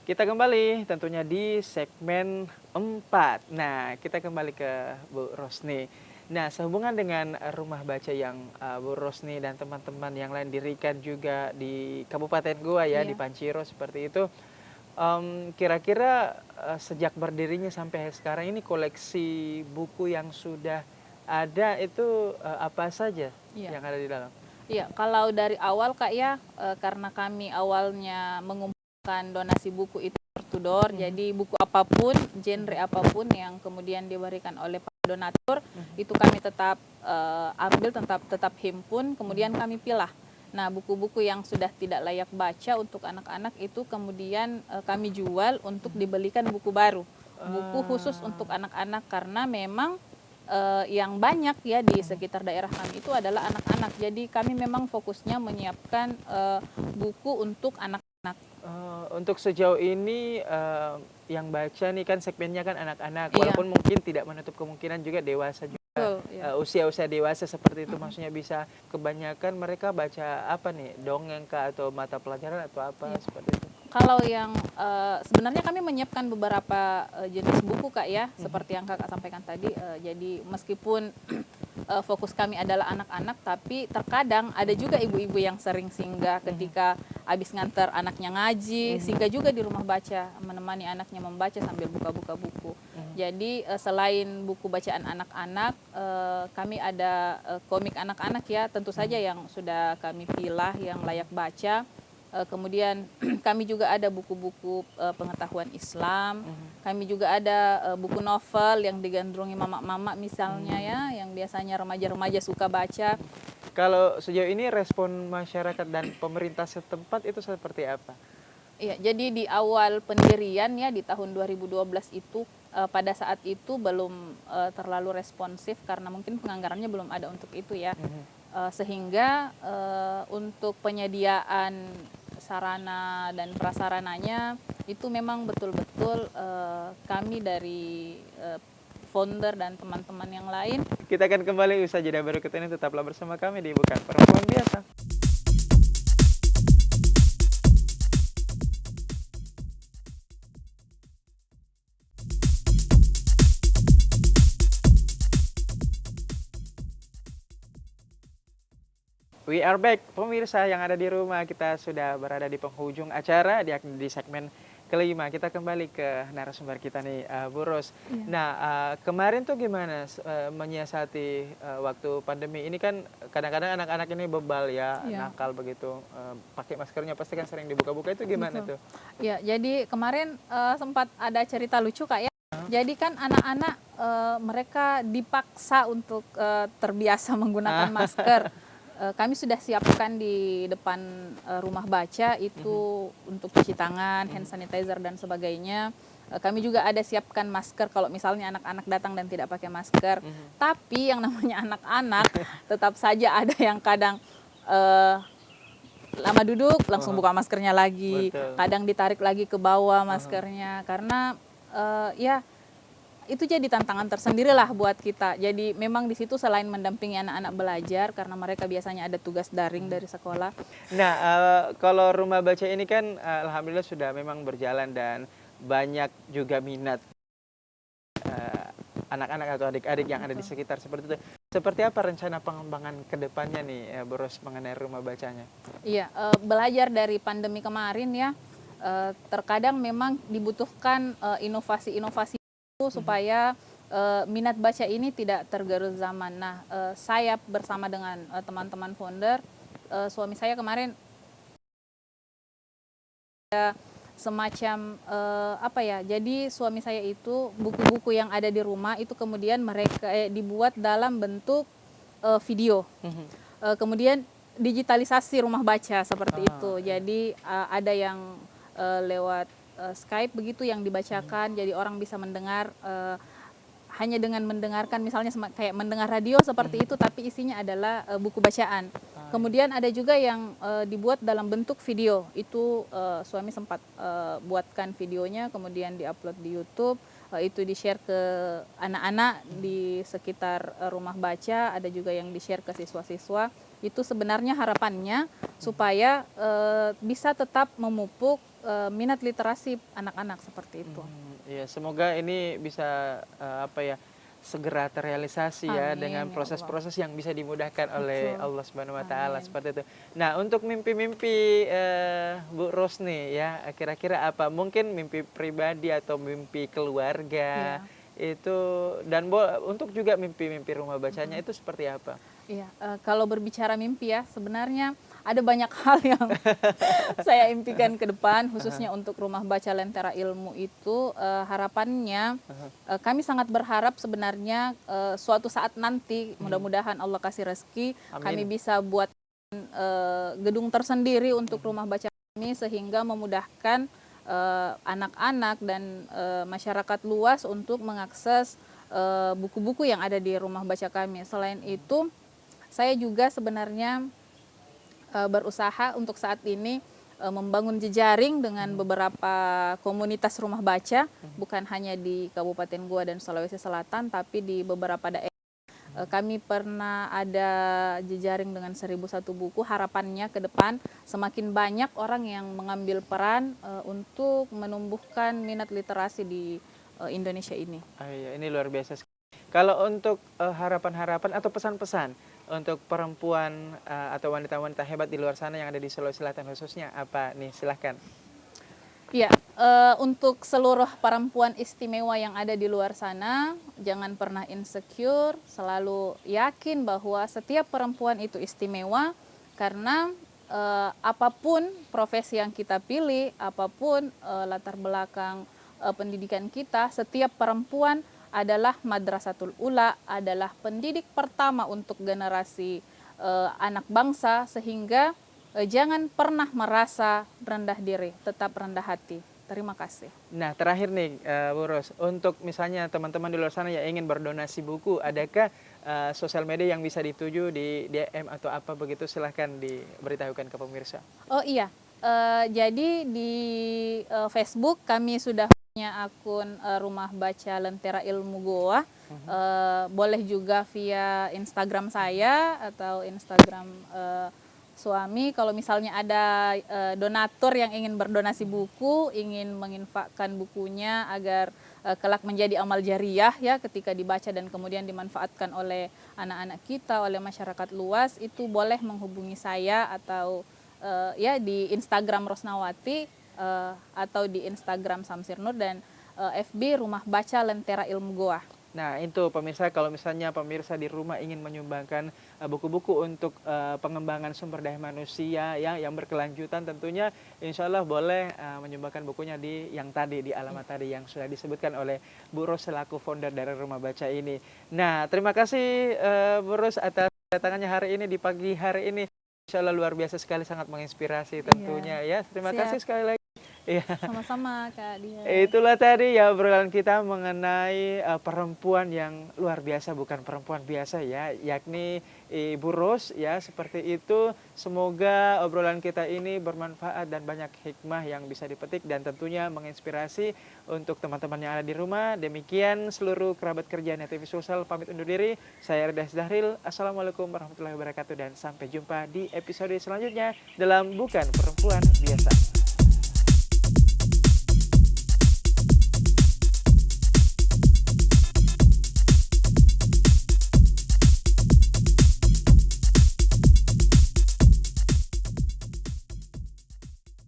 Kita kembali tentunya di segmen 4. Nah, kita kembali ke Bu Rosni. Nah, sehubungan dengan rumah baca yang Bu Rosni dan teman-teman yang lain dirikan juga di Kabupaten Goa ya, di Iya. Panciro seperti itu. Kira-kira sejak berdirinya sampai sekarang ini koleksi buku yang sudah ada itu apa saja Iya. yang ada di dalam? Iya, kalau dari awal Kak ya, karena kami awalnya mengumpulkan donasi buku itu door to door, jadi buku apapun, genre apapun yang kemudian diberikan oleh para donatur, itu kami tetap ambil, tetap himpun, kemudian kami pilah. Nah, buku-buku yang sudah tidak layak baca untuk anak-anak itu kemudian kami jual untuk dibelikan buku baru. Buku khusus untuk anak-anak karena memang yang banyak ya di sekitar daerah kami itu adalah anak-anak. Jadi kami memang fokusnya menyiapkan buku untuk anak-anak. Untuk sejauh ini yang baca nih kan segmennya kan anak-anak, Iya, walaupun mungkin tidak menutup kemungkinan juga dewasa juga. betul. Ya. Usia-usia dewasa seperti itu maksudnya bisa kebanyakan mereka baca apa nih, dongeng kah atau mata pelajaran atau apa Iya. seperti itu. Kalau yang sebenarnya kami menyiapkan beberapa jenis buku Kak ya, seperti yang Kakak sampaikan tadi. Jadi meskipun fokus kami adalah anak-anak, tapi terkadang ada juga ibu-ibu yang sering singgah ketika habis nganter anaknya ngaji, singgah juga di rumah baca, menemani anaknya membaca sambil buka-buka buku. Jadi selain buku bacaan anak-anak, kami ada komik anak-anak ya, tentu saja yang sudah kami pilah yang layak baca. Kemudian kami juga ada buku-buku pengetahuan Islam, kami juga ada buku novel yang digandrungi mama-mama misalnya ya, yang biasanya remaja-remaja suka baca. Kalau sejauh ini respon masyarakat dan pemerintah setempat itu seperti apa? Iya, jadi di awal pendirian ya di tahun 2012 itu pada saat itu belum terlalu responsif karena mungkin penganggarannya belum ada untuk itu ya. Sehingga untuk penyediaan sarana dan prasarananya itu memang betul-betul kami dari founder dan teman-teman yang lain. Kita akan kembali usai jeda berikut ini, tetaplah bersama kami di Bukan Perempuan Biasa. We are back, pemirsa yang ada di rumah. Kita sudah berada di penghujung acara, di segmen kelima. Kita kembali ke narasumber kita nih, Bu Ros. Iya. Nah, kemarin tuh gimana menyiasati waktu pandemi ini kan kadang-kadang anak-anak ini bebal ya, Iya. nakal begitu. Pakai maskernya pasti kan sering dibuka-buka, itu gimana Betul. tuh? Ya, jadi kemarin sempat ada cerita lucu Kak ya. Jadi kan anak-anak mereka dipaksa untuk terbiasa menggunakan masker. Kami sudah siapkan di depan rumah baca itu untuk cuci tangan, hand sanitizer dan sebagainya. Kami juga ada siapkan masker kalau misalnya anak-anak datang dan tidak pakai masker. Tapi yang namanya anak-anak tetap saja ada yang kadang lama duduk langsung buka maskernya lagi, Betul. kadang ditarik lagi ke bawah maskernya karena ya itu jadi tantangan tersendiri lah buat kita. Jadi memang di situ selain mendampingi anak-anak belajar karena mereka biasanya ada tugas daring dari sekolah. Nah, kalau rumah baca ini kan alhamdulillah sudah memang berjalan dan banyak juga minat anak-anak atau adik-adik yang ada di sekitar seperti itu. Seperti apa rencana pengembangan ke depannya nih, Bu Ros, mengenai rumah bacanya? Iya, belajar dari pandemi kemarin ya, terkadang memang dibutuhkan inovasi-inovasi itu supaya minat baca ini tidak tergerus zaman. Nah, saya bersama dengan teman-teman founder, suami saya kemarin semacam apa ya, jadi suami saya itu buku-buku yang ada di rumah itu kemudian mereka dibuat dalam bentuk video. Kemudian digitalisasi rumah baca seperti itu. Jadi ada yang lewat Skype begitu yang dibacakan, jadi orang bisa mendengar hanya dengan mendengarkan misalnya kayak mendengar radio seperti itu, tapi isinya adalah buku bacaan. Kemudian ada juga yang dibuat dalam bentuk video. Itu suami sempat buatkan videonya, kemudian diupload di YouTube. Itu di-share ke anak-anak di sekitar rumah baca. Ada juga yang di-share ke siswa-siswa. Itu sebenarnya harapannya supaya bisa tetap memupuk minat literasi anak-anak seperti itu. Iya, semoga ini bisa apa ya, segera terrealisasi ya Amin, dengan ya Allah. proses-proses yang bisa dimudahkan oleh Betul. Allah Subhanahu wa taala Amin. seperti itu. Nah, untuk mimpi-mimpi Bu Rosni ya, kira-kira apa? Mungkin mimpi pribadi atau mimpi keluarga Iya. itu dan untuk juga mimpi-mimpi rumah bacanya itu seperti apa? Iya, kalau berbicara mimpi ya, sebenarnya ada banyak hal yang saya impikan ke depan, khususnya untuk rumah baca Lentera Ilmu itu, harapannya kami sangat berharap sebenarnya suatu saat nanti, mudah-mudahan Allah kasih rezeki, kami Amin. bisa buat gedung tersendiri untuk rumah baca kami, sehingga memudahkan anak-anak dan masyarakat luas untuk mengakses buku-buku yang ada di rumah baca kami. Selain itu, saya juga sebenarnya berusaha untuk saat ini membangun jejaring dengan beberapa komunitas rumah baca, bukan hanya di Kabupaten Goa dan Sulawesi Selatan, tapi di beberapa daerah. Kami pernah ada jejaring dengan 1001 buku. Harapannya ke depan semakin banyak orang yang mengambil peran untuk menumbuhkan minat literasi di Indonesia ini. Iya, ini luar biasa sekali. Kalau untuk harapan-harapan atau pesan-pesan untuk perempuan atau wanita-wanita hebat di luar sana yang ada di Sulawesi Selatan khususnya apa nih? Silahkan. Ya, untuk seluruh perempuan istimewa yang ada di luar sana, jangan pernah insecure, selalu yakin bahwa setiap perempuan itu istimewa, karena apapun profesi yang kita pilih, apapun latar belakang pendidikan kita, setiap perempuan adalah madrasatul ula, adalah pendidik pertama untuk generasi anak bangsa, sehingga jangan pernah merasa rendah diri, tetap rendah hati. Terima kasih. Nah, terakhir nih Bu Ros, untuk misalnya teman-teman di luar sana yang ingin berdonasi buku, adakah sosial media yang bisa dituju di DM atau apa begitu? Silahkan diberitahukan ke pemirsa. Oh iya, jadi di Facebook kami sudah punya akun Rumah Baca Lentera Ilmu Goa. Boleh juga via Instagram saya atau Instagram suami. Kalau misalnya ada donatur yang ingin berdonasi buku, ingin menginfakkan bukunya agar kelak menjadi amal jariah ya ketika dibaca dan kemudian dimanfaatkan oleh anak-anak kita, oleh masyarakat luas, itu boleh menghubungi saya atau ya di Instagram Rosnawati atau di Instagram Samsir Nur, dan FB Rumah Baca Lentera Ilmu Goa. Nah, itu pemirsa, kalau misalnya pemirsa di rumah ingin menyumbangkan buku-buku untuk pengembangan sumber daya manusia ya, yang berkelanjutan, tentunya insya Allah boleh menyumbangkan bukunya di yang tadi, di alamat tadi yang sudah disebutkan oleh Bu Ros selaku founder dari Rumah Baca ini. Nah, terima kasih Bu Ros atas kedatangannya hari ini di pagi hari ini. Insya Allah luar biasa sekali, sangat menginspirasi tentunya ya. Terima kasih sekali lagi. Iya. Sama-sama Kak Dia. Itulah tadi ya obrolan kita mengenai perempuan yang luar biasa, bukan perempuan biasa ya, yakni Ibu Ros ya, seperti itu. Semoga obrolan kita ini bermanfaat dan banyak hikmah yang bisa dipetik dan tentunya menginspirasi untuk teman-teman yang ada di rumah. Demikian seluruh kerabat kerja TV Sulsel pamit undur diri. Saya Rida Dahril. Assalamualaikum warahmatullahi wabarakatuh dan sampai jumpa di episode selanjutnya dalam Bukan Perempuan Biasa.